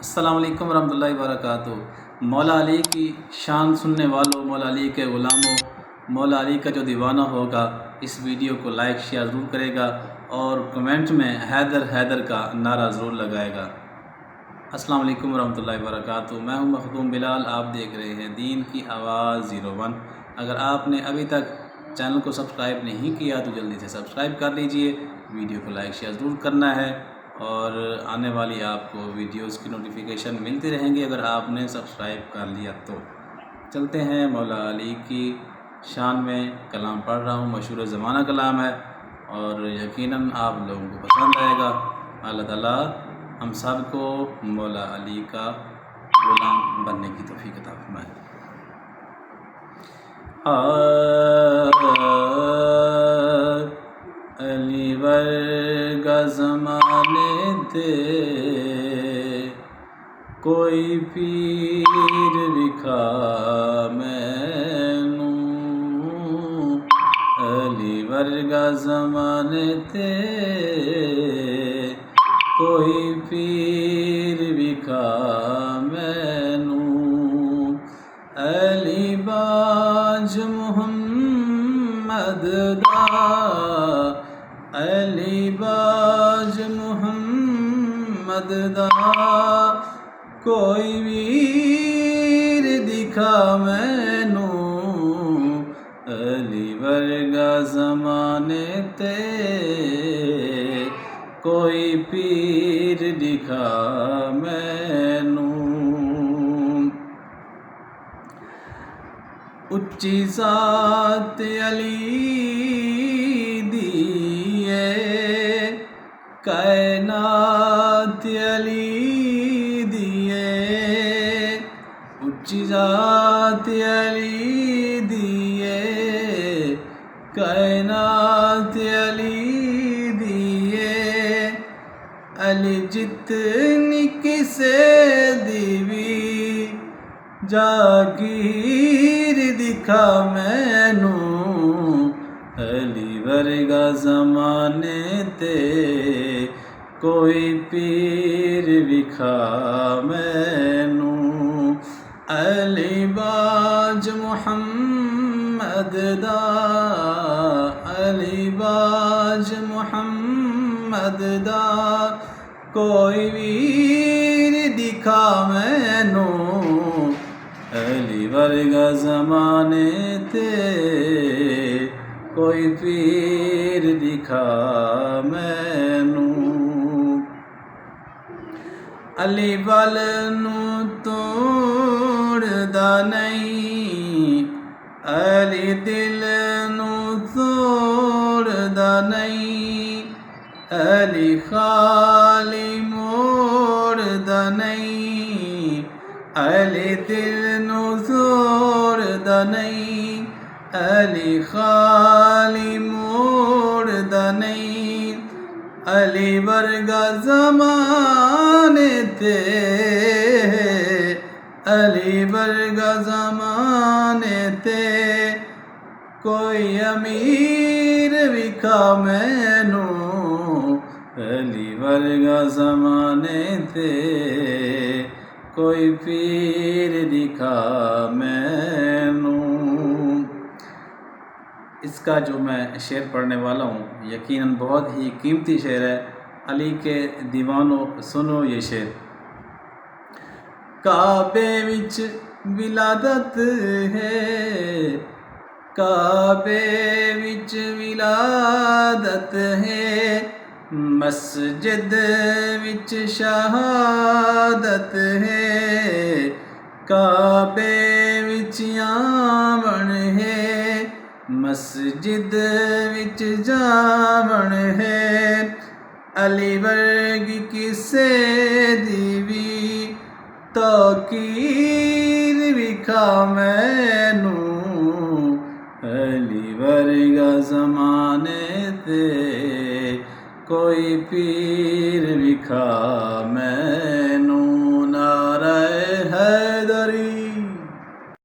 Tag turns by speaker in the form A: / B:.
A: अस्सलाम वालेकुम रहमतुल्लाहि व बरकातुहू। मौला अली की शान सुनने वालों, मौला अली के ग़ुलामों, मौला अली का जो दीवाना होगा इस वीडियो को लाइक शेयर ज़रूर करेगा और कमेंट में हैदर हैदर का नारा ज़रूर लगाएगा। अस्सलाम वालेकुम रहमतुल्लाहि व बरकातुहू। मैं हूं मखदूम बिलाल, आप देख रहे हैं दीन की आवाज़ 01। अगर आपने अभी तक चैनल को सब्सक्राइब नहीं किया तो जल्दी से सब्सक्राइब कर लीजिए, वीडियो को लाइक शेयर ज़रूर करना है और आने वाली आपको वीडियोस की नोटिफिकेशन मिलती रहेंगी अगर आपने सब्सक्राइब कर लिया तो। चलते हैं मौला अली की शान में कलाम पढ़ रहा हूँ, मशहूर ज़माना कलाम है और यकीनन आप लोगों को पसंद आएगा। अल्लाह ताला हम सब को मौला अली का ग़ुलाम बनने की तौफीक अता फरमाए। अली वर्गा ज़माने ते कोई पीर विखा मैनू, अली वर्गा ज़माने ते कोई पीर विखा मैनू, अली बाज मुहम्मद दा, अली बाज मुहम्मद दा कोई वीर दिखा मैनू, अली वर्गा ज़माने ते कोई पीर दिखा मैनू। उच्ची ज़ात अली दी है, कायनात अली दी है, उच्ची ज़ात अली दी है, कायनात अली दी है, अली जितनी किसे दीवी जागीर दिखा मैनू, अली वर्गा ज़माने ते कोई पीर विखा मैनू, अली बाज मुहम्मद दा, अली बाज मुहम्मद दा कोई वीर दिखा मैनू, अली वर्गा ज़माने ते कोई पीर दिखा मैनू, अली वल नू तोड़दा नहीं, अली दिल नू तोड़दा नहीं, अली खाली मोड़दा नहीं, अली दिल नू तोड़दा नहीं, अली खाली मोड़दा नहीं, अली वर्गा ज़माने ते, अली वर्गा ज़माने ते कोई अमीर विखा मैनू, अली वर्गा ज़माने ते कोई पीर दिखा मैनू। इसका जो मैं शेर पढ़ने वाला हूँ यकीनन बहुत ही कीमती शेर है। अली के दीवानों सुनो ये शेर। काबे विच विलादत है, काबे विच विलादत है, मस्जिद विच शहादत है, काबे विच आमन है, मस्जिद विच जामन है, अली वर्गी किसे दीवी तौकीर विखा मैनू, अली वर्गा ज़माने ते कोई पीर विखा मैं